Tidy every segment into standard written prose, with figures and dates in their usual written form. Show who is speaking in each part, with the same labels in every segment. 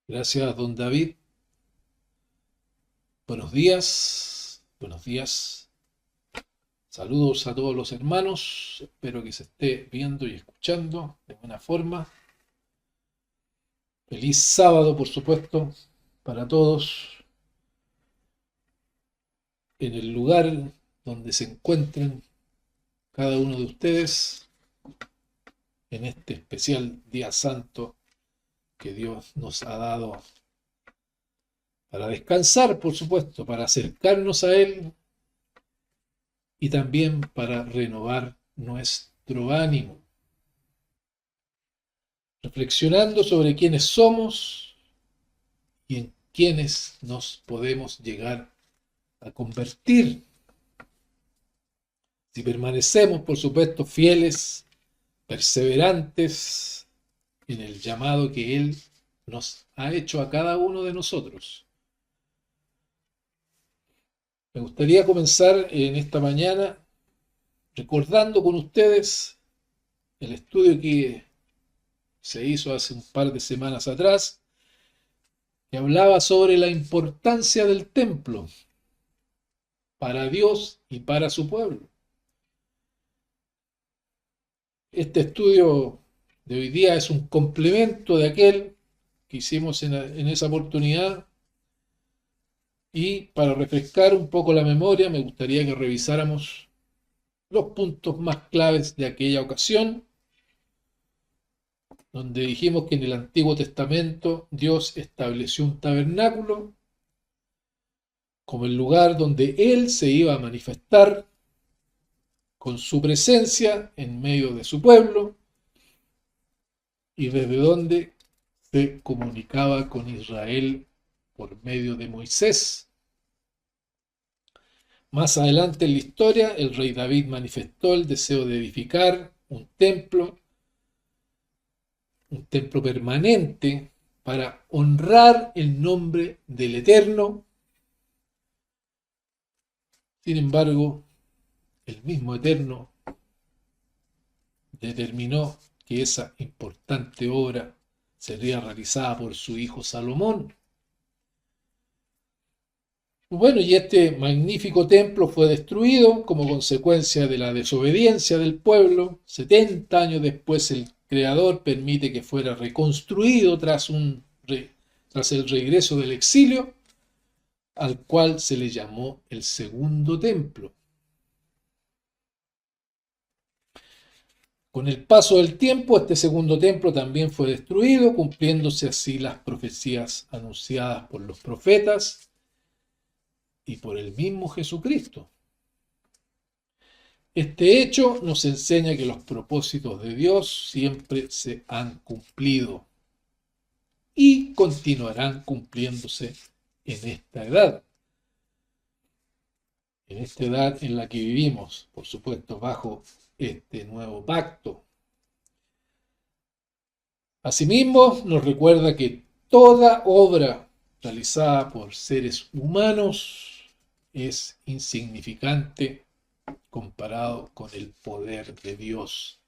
Speaker 1: Gracias, don David. Buenos días, buenos días. Saludos a todos los hermanos. Espero que se esté viendo y escuchando de buena forma. Feliz sábado, por supuesto, para todos en el lugar donde se encuentren cada uno de ustedes en este especial día santo que Dios nos ha dado para descansar, por supuesto, para acercarnos a Él y también para renovar nuestro ánimo, reflexionando sobre quiénes somos y en quiénes nos podemos llegar a convertir si permanecemos, por supuesto, fieles, perseverantes en el llamado que Él nos ha hecho a cada uno de nosotros. Me gustaría comenzar en esta mañana recordando con ustedes el estudio que se hizo hace un par de semanas atrás, que hablaba sobre la importancia del templo para Dios y para su pueblo. Este estudio de hoy día es un complemento de aquel que hicimos en esa oportunidad, y para refrescar un poco la memoria me gustaría que revisáramos los puntos más claves de aquella ocasión, donde dijimos que en el Antiguo Testamento Dios estableció un tabernáculo como el lugar donde Él se iba a manifestar con su presencia en medio de su pueblo y desde donde se comunicaba con Israel por medio de Moisés. Más adelante en la historia, el rey David manifestó el deseo de edificar un templo permanente para honrar el nombre del Eterno. Sin embargo, el mismo Eterno determinó que esa importante obra sería realizada por su hijo Salomón. Bueno, y este magnífico templo fue destruido como consecuencia de la desobediencia del pueblo. 70 años después el Creador permite que fuera reconstruido tras el regreso del exilio, al cual se le llamó el segundo templo. Con el paso del tiempo, este segundo templo también fue destruido, cumpliéndose así las profecías anunciadas por los profetas y por el mismo Jesucristo. Este hecho nos enseña que los propósitos de Dios siempre se han cumplido y continuarán cumpliéndose en esta edad en la que vivimos, por supuesto, bajo este nuevo pacto. Asimismo, nos recuerda que toda obra realizada por seres humanos es insignificante comparado con el poder de Dios.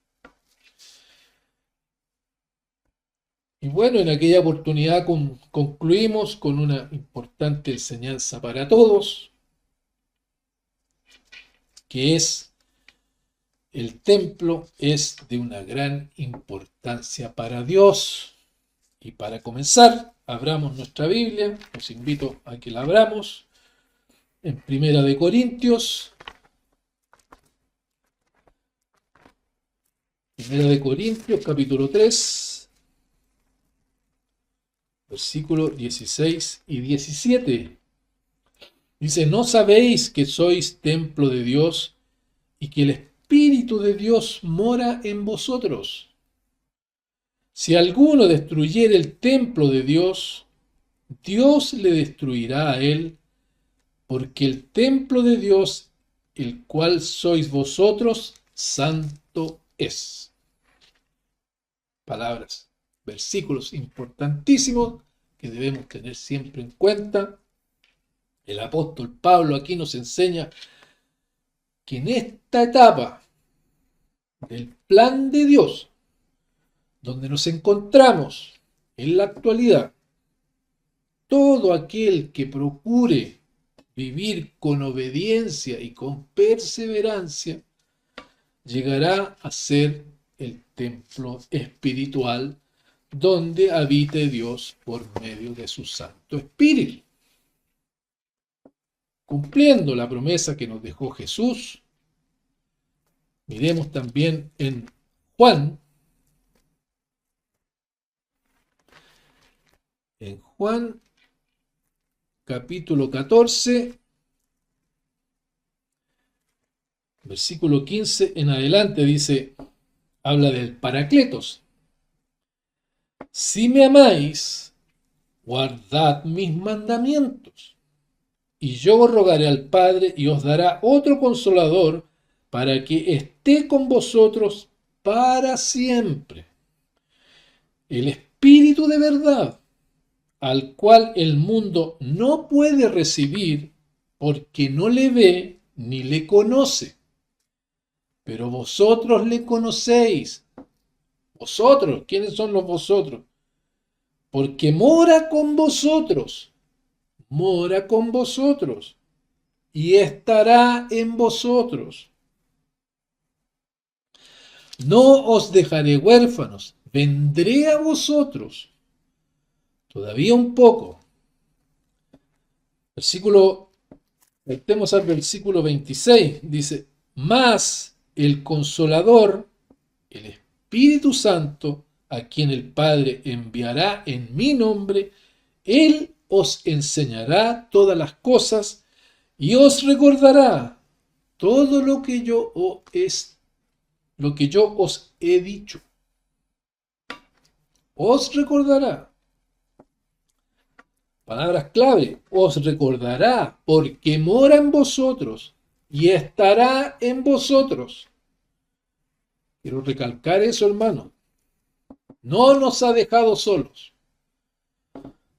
Speaker 1: Y bueno, en aquella oportunidad concluimos con una importante enseñanza para todos, que es: el templo es de una gran importancia para Dios. Y para comenzar, abramos nuestra Biblia, los invito a que la abramos en Primera de Corintios, capítulo 3, versículos 16 y 17. Dice: ¿no sabéis que sois templo de Dios y que el Espíritu de Dios mora en vosotros? Si alguno destruyere el templo de Dios, Dios le destruirá a él, porque el templo de Dios, el cual sois vosotros, santo es. Palabras, versículos importantísimos que debemos tener siempre en cuenta El apóstol Pablo aquí nos enseña que en esta etapa del plan de Dios, donde nos encontramos en la actualidad, todo aquel que procure vivir con obediencia y con perseverancia, llegará a ser el templo espiritual donde habite Dios por medio de su Santo Espíritu. Cumpliendo la promesa que nos dejó Jesús, miremos también en Juan, capítulo 14, versículo 15 en adelante, dice, habla del Paracletos. Si me amáis, guardad mis mandamientos, y yo rogaré al Padre y os dará otro consolador para que esté con vosotros para siempre. El Espíritu de verdad, al cual el mundo no puede recibir porque no le ve ni le conoce. Pero vosotros le conocéis. ¿Vosotros? ¿Quiénes son los vosotros? Porque mora con vosotros y estará en vosotros. No os dejaré huérfanos, vendré a vosotros. Todavía un poco. Voltemos al versículo 26, dice, mas el Consolador, el Espíritu Santo, a quien el Padre enviará en mi nombre, Él os enseñará todas las cosas y os recordará todo lo que yo os he dicho. Os recordará. Palabras clave. Os recordará porque mora en vosotros y estará en vosotros. Quiero recalcar eso, hermano. No nos ha dejado solos.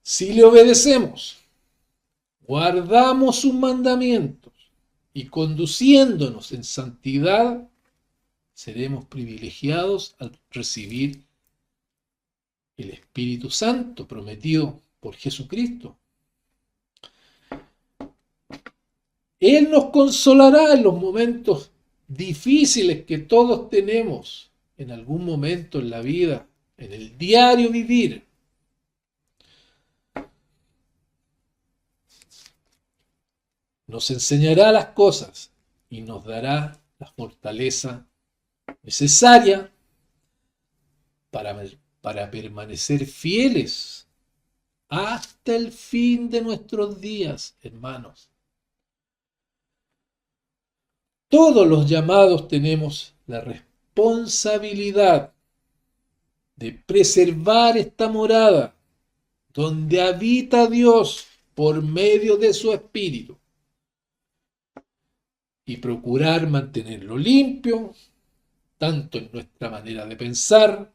Speaker 1: Si le obedecemos, guardamos sus mandamientos y conduciéndonos en santidad, seremos privilegiados al recibir el Espíritu Santo prometido por Jesucristo. Él nos consolará en los momentos difíciles que todos tenemos en algún momento en la vida, en el diario vivir. Nos enseñará las cosas y nos dará la fortaleza necesaria para permanecer fieles hasta el fin de nuestros días, hermanos. Todos los llamados tenemos la responsabilidad de preservar esta morada donde habita Dios por medio de su Espíritu y procurar mantenerlo limpio, tanto en nuestra manera de pensar,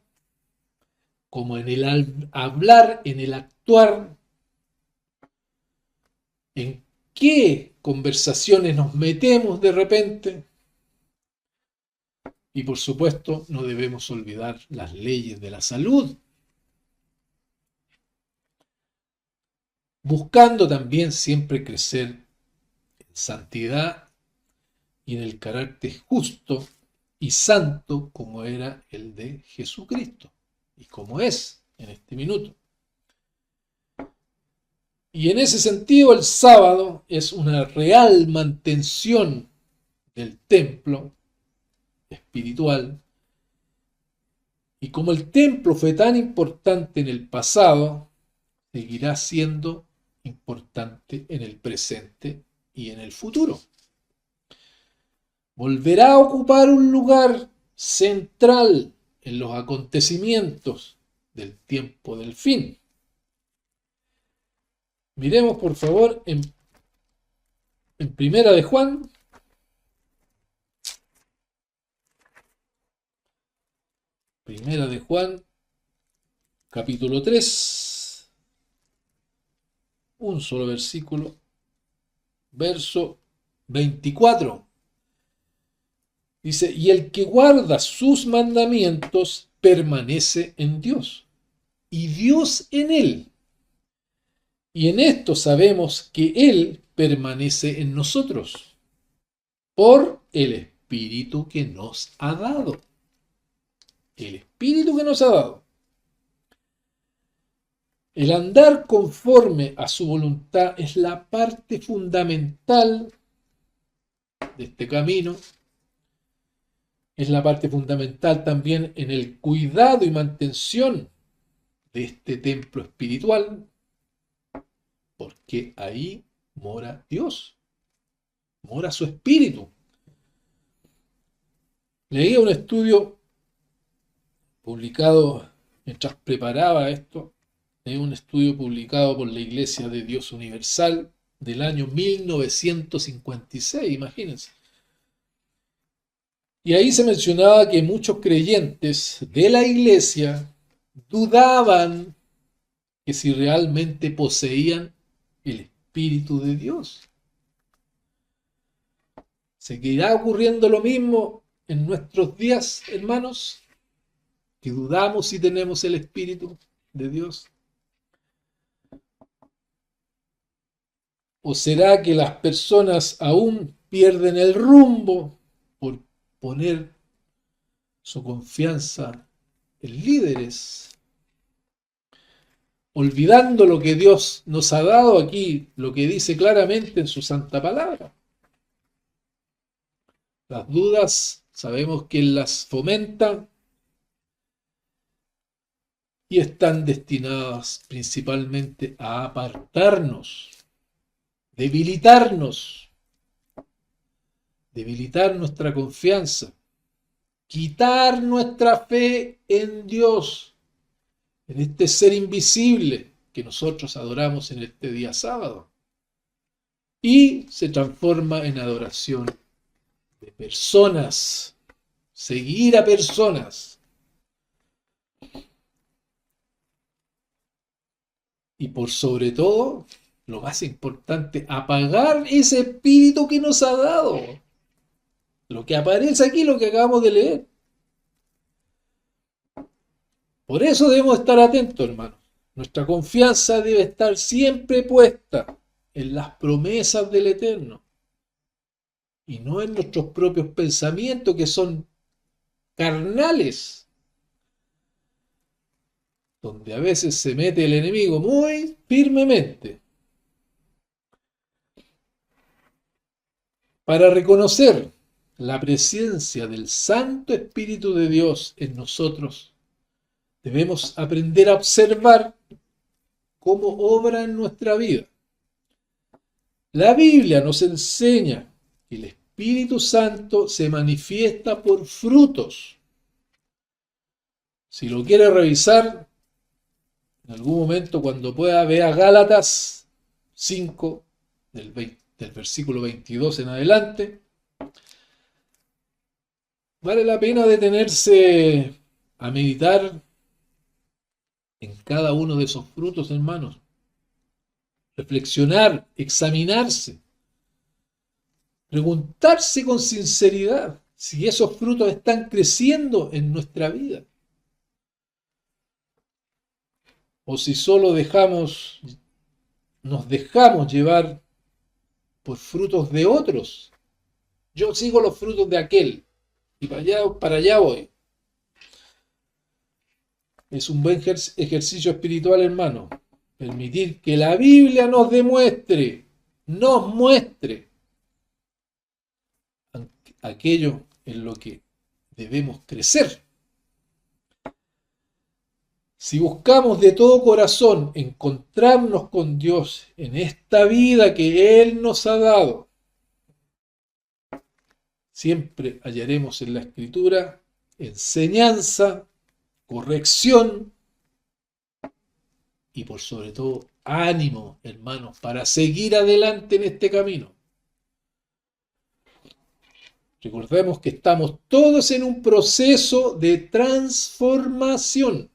Speaker 1: como en el hablar, en el actuar, en qué conversaciones nos metemos de repente. Y por supuesto, no debemos olvidar las leyes de la salud, buscando también siempre crecer en santidad y en el carácter justo y santo como era el de Jesucristo y como es en este minuto. Y en ese sentido el sábado es una real mantención del templo espiritual, y como el templo fue tan importante en el pasado, seguirá siendo importante en el presente y en el futuro. Volverá a ocupar un lugar central en los acontecimientos del tiempo del fin. Miremos por favor en Primera de Juan, capítulo 3, un solo versículo. verso 24. Dice, y el que guarda sus mandamientos permanece en Dios, y Dios en él. Y en esto sabemos que Él permanece en nosotros, por el Espíritu que nos ha dado. El Espíritu que nos ha dado. El andar conforme a su voluntad es la parte fundamental de este camino. Es la parte fundamental también en el cuidado y mantención de este templo espiritual, porque ahí mora Dios, mora su Espíritu. Leía un estudio publicado mientras preparaba esto, un estudio publicado por la Iglesia de Dios Universal del año 1956, imagínense. Y ahí se mencionaba que muchos creyentes de la Iglesia dudaban que si realmente poseían el Espíritu de Dios. ¿Seguirá ocurriendo lo mismo en nuestros días, hermanos? Que dudamos si tenemos el Espíritu de Dios. ¿O será que las personas aún pierden el rumbo por poner su confianza en líderes? Olvidando lo que Dios nos ha dado aquí, lo que dice claramente en su santa palabra. Las dudas sabemos que las fomentan y están destinadas principalmente a apartarnos, debilitar nuestra confianza, quitar nuestra fe en Dios, en este ser invisible que nosotros adoramos en este día sábado, y se transforma en adoración de personas, seguir a personas. Y por sobre todo, lo más importante, apagar ese espíritu que nos ha dado. Lo que aparece aquí, lo que acabamos de leer. Por eso debemos estar atentos, hermanos. Nuestra confianza debe estar siempre puesta en las promesas del Eterno y no en nuestros propios pensamientos que son carnales, donde a veces se mete el enemigo muy firmemente. Para reconocer la presencia del Santo Espíritu de Dios en nosotros, debemos aprender a observar cómo obra en nuestra vida. La Biblia nos enseña que el Espíritu Santo se manifiesta por frutos. Si lo quiere revisar, en algún momento cuando pueda, vea Gálatas 5, del versículo 22 en adelante. Vale la pena detenerse a meditar en cada uno de esos frutos, hermanos. Reflexionar, examinarse, preguntarse con sinceridad si esos frutos están creciendo en nuestra vida. O si solo nos dejamos llevar por frutos de otros. Yo sigo los frutos de aquel y para allá voy. Es un buen ejercicio espiritual, hermano. Permitir que la Biblia nos muestre aquello en lo que debemos crecer. Si buscamos de todo corazón encontrarnos con Dios en esta vida que Él nos ha dado, siempre hallaremos en la Escritura enseñanza, corrección y por sobre todo ánimo, hermanos, para seguir adelante en este camino. Recordemos que estamos todos en un proceso de transformación.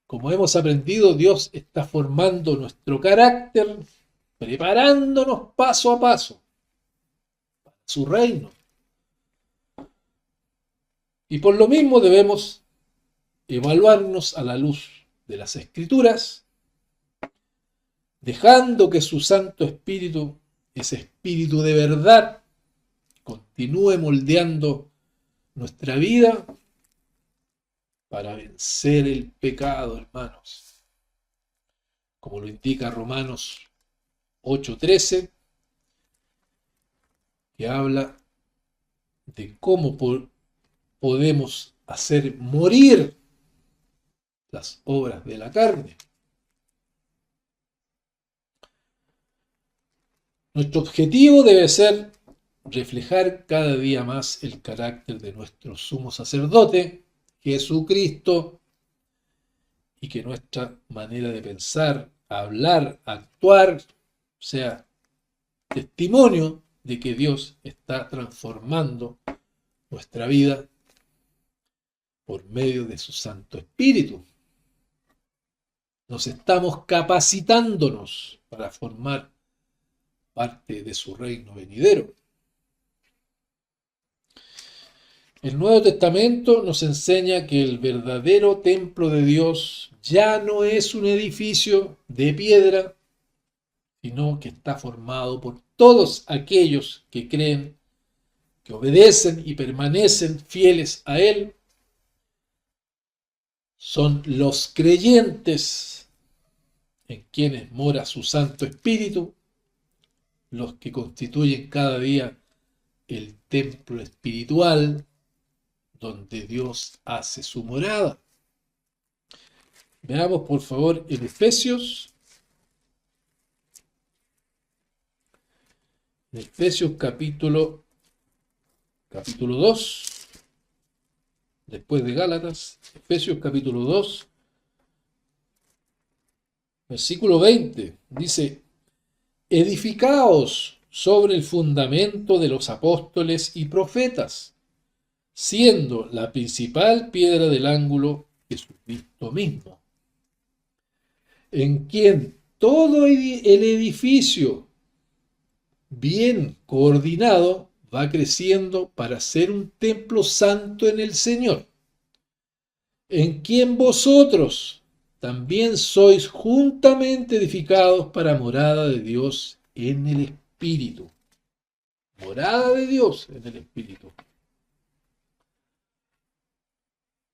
Speaker 1: Como hemos aprendido, Dios está formando nuestro carácter, preparándonos paso a paso para su reino. Y por lo mismo debemos evaluarnos a la luz de las Escrituras, dejando que su Santo Espíritu, ese Espíritu de verdad, continúe moldeando nuestra vida para vencer el pecado, hermanos. Como lo indica Romanos 8:13, que habla de cómo podemos hacer morir las obras de la carne. Nuestro objetivo debe ser reflejar cada día más el carácter de nuestro sumo sacerdote, Jesucristo, y que nuestra manera de pensar, hablar, actuar, sea testimonio de que Dios está transformando nuestra vida por medio de su Santo Espíritu. Nos estamos capacitándonos para formar parte de su reino venidero. El Nuevo Testamento nos enseña que el verdadero templo de Dios ya no es un edificio de piedra, sino que está formado por todos aquellos que creen, que obedecen y permanecen fieles a Él. Son los creyentes en quienes mora su Santo Espíritu, los que constituyen cada día el templo espiritual donde Dios hace su morada. Veamos por favor en Efesios capítulo 2, después de Gálatas, Efesios capítulo 2, versículo 20, dice: edificaos sobre el fundamento de los apóstoles y profetas, siendo la principal piedra del ángulo Jesucristo mismo, en quien todo el edificio bien coordinado va creciendo para ser un templo santo en el Señor, en quien vosotros también sois juntamente edificados para morada de Dios en el Espíritu. Morada de Dios en el Espíritu.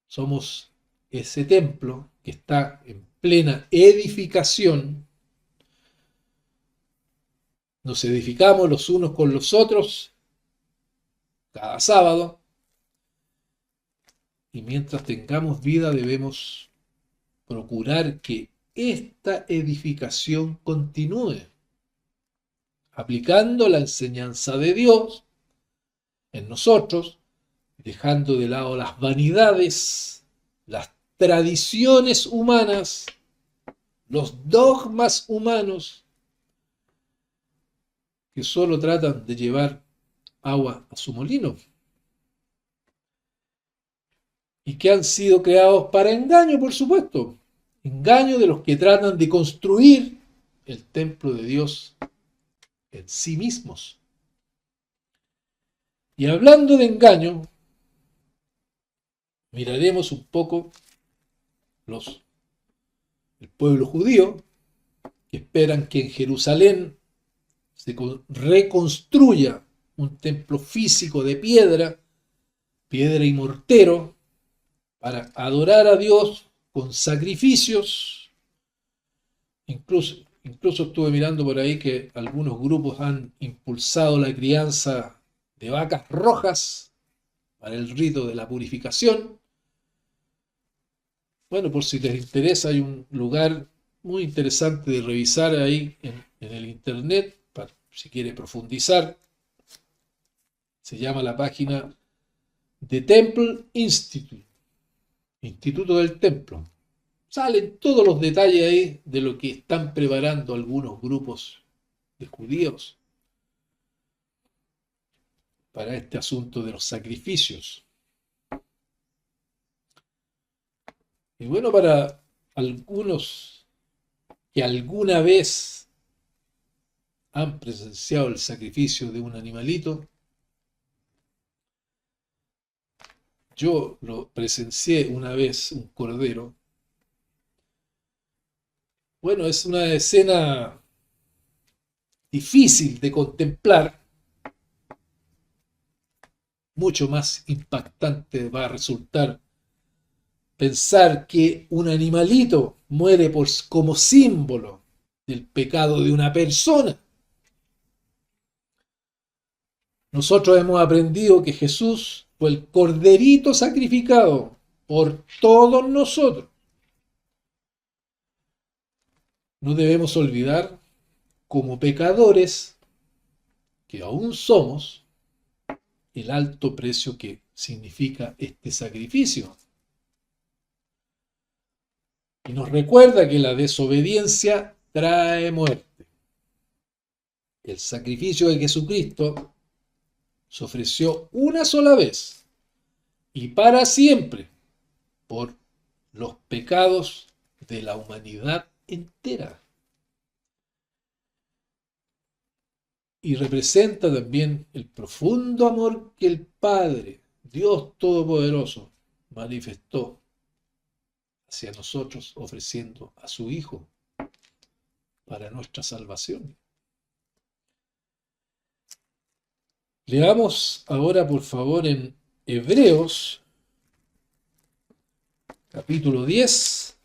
Speaker 1: Somos ese templo que está en plena edificación. Nos edificamos los unos con los otros cada sábado. Y mientras tengamos vida debemos procurar que esta edificación continúe, aplicando la enseñanza de Dios en nosotros, dejando de lado las vanidades, las tradiciones humanas, los dogmas humanos que solo tratan de llevar agua a su molino y que han sido creados para engaño, por supuesto, engaño de los que tratan de construir el templo de Dios en sí mismos. Y hablando de engaño, miraremos un poco el pueblo judío, que esperan que en Jerusalén se reconstruya un templo físico de piedra y mortero, para adorar a Dios con sacrificios. Incluso estuve mirando por ahí que algunos grupos han impulsado la crianza de vacas rojas para el rito de la purificación. Bueno, por si les interesa, hay un lugar muy interesante de revisar ahí en el internet, para, si quiere profundizar. Se llama la página The Temple Institute, Instituto del Templo. Salen todos los detalles ahí de lo que están preparando algunos grupos de judíos para este asunto de los sacrificios. Y bueno, para algunos que alguna vez han presenciado el sacrificio de un animalito, yo lo presencié una vez, un cordero. Bueno, es una escena difícil de contemplar, mucho más impactante va a resultar pensar que un animalito muere como símbolo del pecado de una persona. Nosotros hemos aprendido que Jesús fue el corderito sacrificado por todos nosotros. No debemos olvidar, como pecadores que aún somos, el alto precio que significa este sacrificio. Y nos recuerda que la desobediencia trae muerte. El sacrificio de Jesucristo se ofreció una sola vez y para siempre por los pecados de la humanidad entera. Y representa también el profundo amor que el Padre, Dios Todopoderoso, manifestó hacia nosotros ofreciendo a su Hijo para nuestra salvación. Leamos ahora, por favor, en Hebreos, capítulo 10.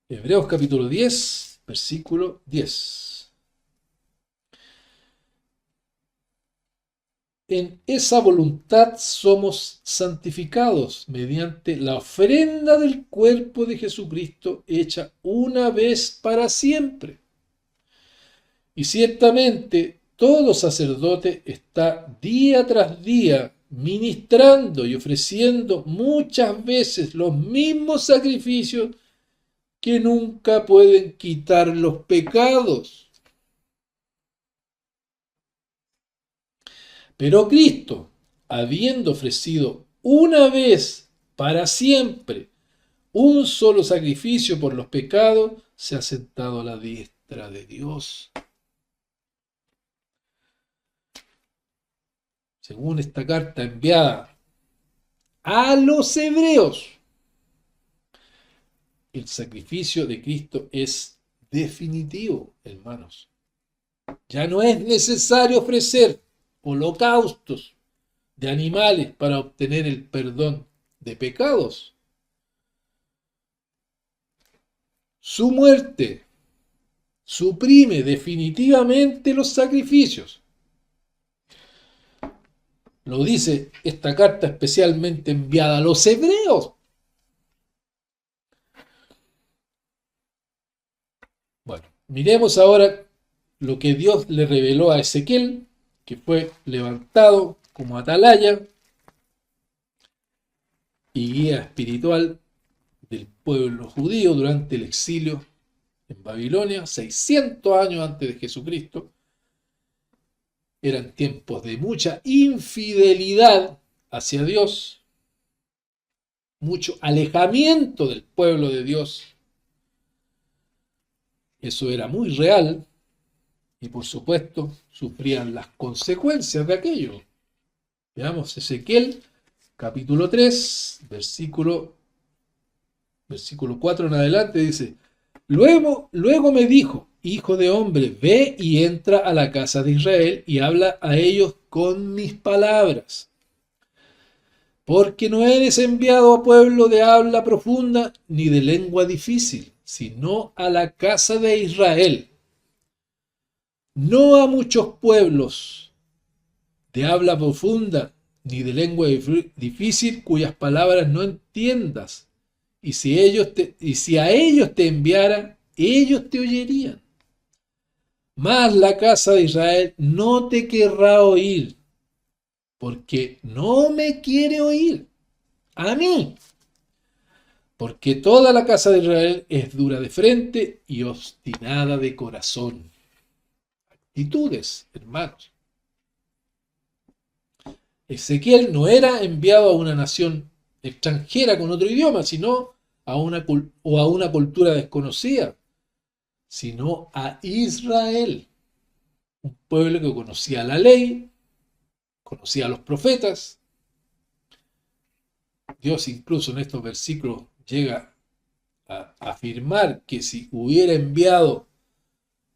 Speaker 1: Hebreos capítulo 10, versículo 10. En esa voluntad somos santificados mediante la ofrenda del cuerpo de Jesucristo hecha una vez para siempre. Y ciertamente todo sacerdote está día tras día ministrando y ofreciendo muchas veces los mismos sacrificios que nunca pueden quitar los pecados. Pero Cristo, habiendo ofrecido una vez para siempre un solo sacrificio por los pecados, se ha sentado a la diestra de Dios. Según esta carta enviada a los hebreos, el sacrificio de Cristo es definitivo, hermanos. Ya no es necesario ofrecer holocaustos de animales para obtener el perdón de pecados. Su muerte suprime definitivamente los sacrificios. Lo dice esta carta especialmente enviada a los hebreos. Bueno, miremos ahora lo que Dios le reveló a Ezequiel, que fue levantado como atalaya y guía espiritual del pueblo judío durante el exilio en Babilonia, 600 años antes de Jesucristo. Eran tiempos de mucha infidelidad hacia Dios, mucho alejamiento del pueblo de Dios. Eso era muy real y por supuesto sufrían las consecuencias de aquello. Veamos Ezequiel capítulo 3, versículo 4 en adelante, dice: Luego me dijo, hijo de hombre, ve y entra a la casa de Israel y habla a ellos con mis palabras. Porque no eres enviado a pueblo de habla profunda ni de lengua difícil, sino a la casa de Israel. No a muchos pueblos de habla profunda ni de lengua difícil cuyas palabras no entiendas. Y si a ellos te enviara, ellos te oyerían. Mas la casa de Israel no te querrá oír, porque no me quiere oír a mí. Porque toda la casa de Israel es dura de frente y obstinada de corazón. Actitudes, hermanos. Ezequiel no era enviado a una nación extranjera con otro idioma, sino a una cultura desconocida, sino a Israel, un pueblo que conocía la ley, conocía a los profetas. Dios incluso en estos versículos llega a afirmar que si hubiera enviado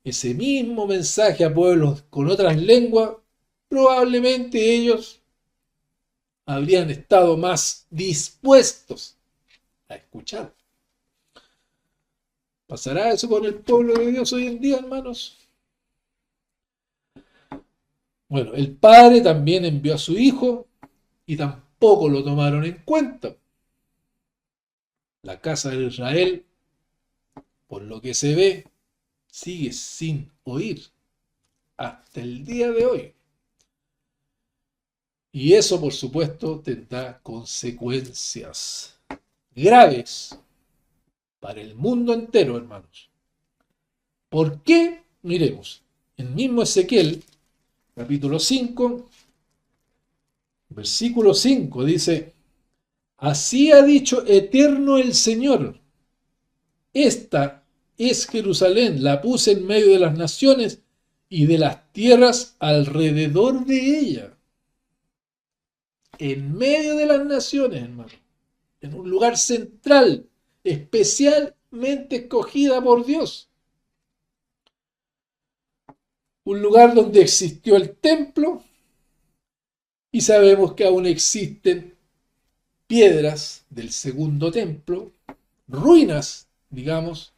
Speaker 1: ese mismo mensaje a pueblos con otras lenguas, probablemente ellos habrían estado más dispuestos a escuchar. ¿Pasará eso con el pueblo de Dios hoy en día, hermanos? Bueno, el Padre también envió a su Hijo y tampoco lo tomaron en cuenta. La casa de Israel, por lo que se ve, sigue sin oír hasta el día de hoy. Y eso, por supuesto, tendrá consecuencias graves para el mundo entero, hermanos. ¿Por qué? Miremos. El mismo Ezequiel, capítulo 5, versículo 5, dice: Así ha dicho eterno el Señor. Esta es Jerusalén, la puse en medio de las naciones y de las tierras alrededor de ella. En medio de las naciones, hermano. En un lugar central, especialmente escogida por Dios. Un lugar donde existió el templo y sabemos que aún existen piedras del segundo templo, ruinas, digamos,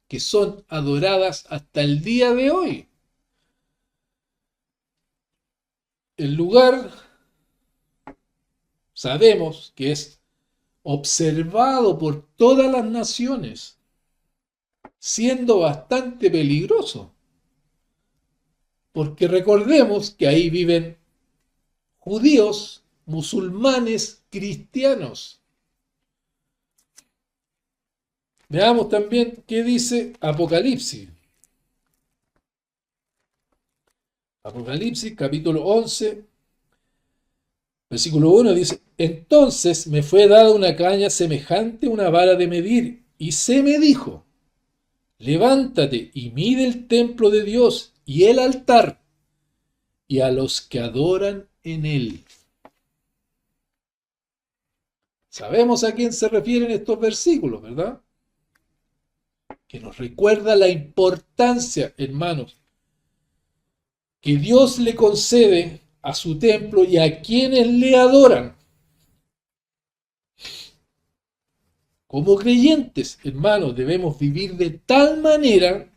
Speaker 1: que son adoradas hasta el día de hoy. El lugar sabemos que es observado por todas las naciones, siendo bastante peligroso, porque recordemos que ahí viven judíos, musulmanes, cristianos. Veamos también qué dice Apocalipsis. Apocalipsis, capítulo 11, versículo 1 dice: Entonces me fue dada una caña semejante a una vara de medir, y se me dijo: Levántate y mide el templo de Dios y el altar, y a los que adoran en él. Sabemos a quién se refieren estos versículos, ¿verdad? Que nos recuerda la importancia, hermanos, que Dios le concede a su templo y a quienes le adoran. Como creyentes, hermanos, debemos vivir de tal manera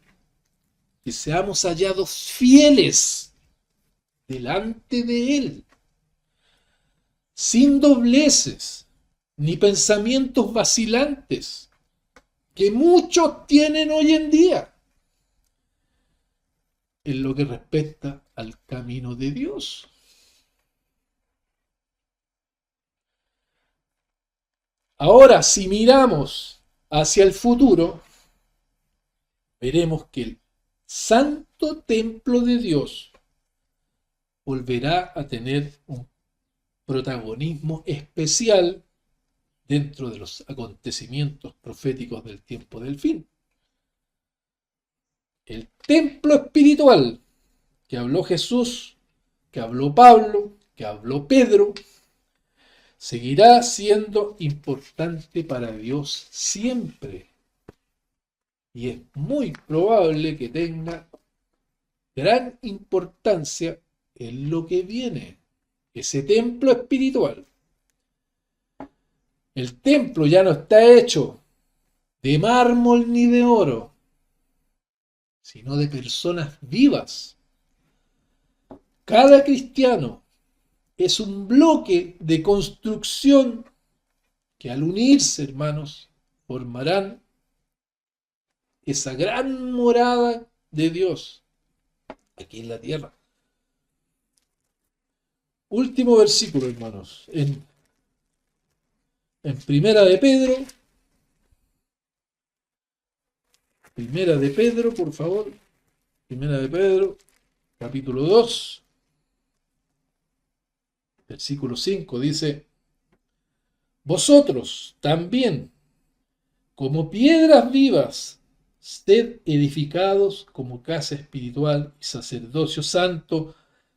Speaker 1: que seamos hallados fieles delante de Él, sin dobleces ni pensamientos vacilantes que muchos tienen hoy en día en lo que respecta al camino de Dios. Ahora, si miramos hacia el futuro, veremos que el santo templo de Dios volverá a tener un protagonismo especial dentro de los acontecimientos proféticos del tiempo del fin. El templo espiritual que habló Jesús, que habló Pablo, que habló Pedro, seguirá siendo importante para Dios siempre. Y es muy probable que tenga gran importancia en lo que viene, ese templo espiritual. El templo ya no está hecho de mármol ni de oro, sino de personas vivas. Cada cristiano es un bloque de construcción que al unirse, hermanos, formarán esa gran morada de Dios aquí en la tierra. Último versículo, hermanos, en Primera de Pedro, por favor, Primera de Pedro, capítulo 2, Versículo 5 dice, vosotros también, como piedras vivas, sed edificados como casa espiritual y sacerdocio santo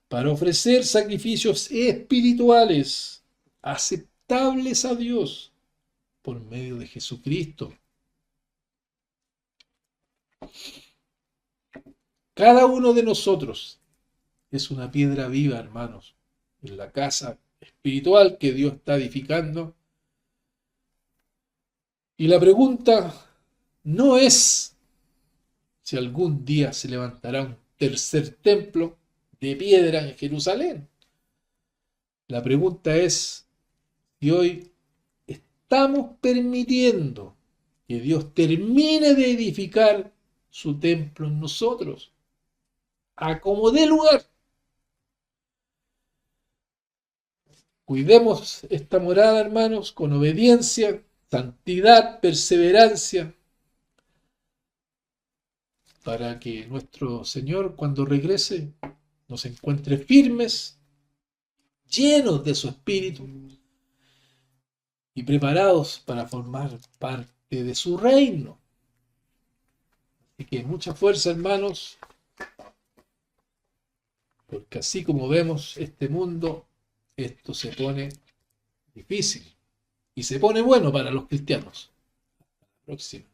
Speaker 1: para ofrecer sacrificios espirituales aceptables a Dios por medio de Jesucristo. Cada uno de nosotros es una piedra viva, hermanos, en la casa espiritual que Dios está edificando. Y la pregunta no es si algún día se levantará un tercer templo de piedra en Jerusalén. La pregunta es si hoy estamos permitiendo que Dios termine de edificar su templo en nosotros, a como dé lugar. Cuidemos esta morada, hermanos, con obediencia, santidad, perseverancia, para que nuestro Señor, cuando regrese, nos encuentre firmes, llenos de su espíritu y preparados para formar parte de su reino. Así que mucha fuerza, hermanos, porque así como vemos este mundo, esto se pone difícil y se pone bueno para los cristianos. Hasta la próxima.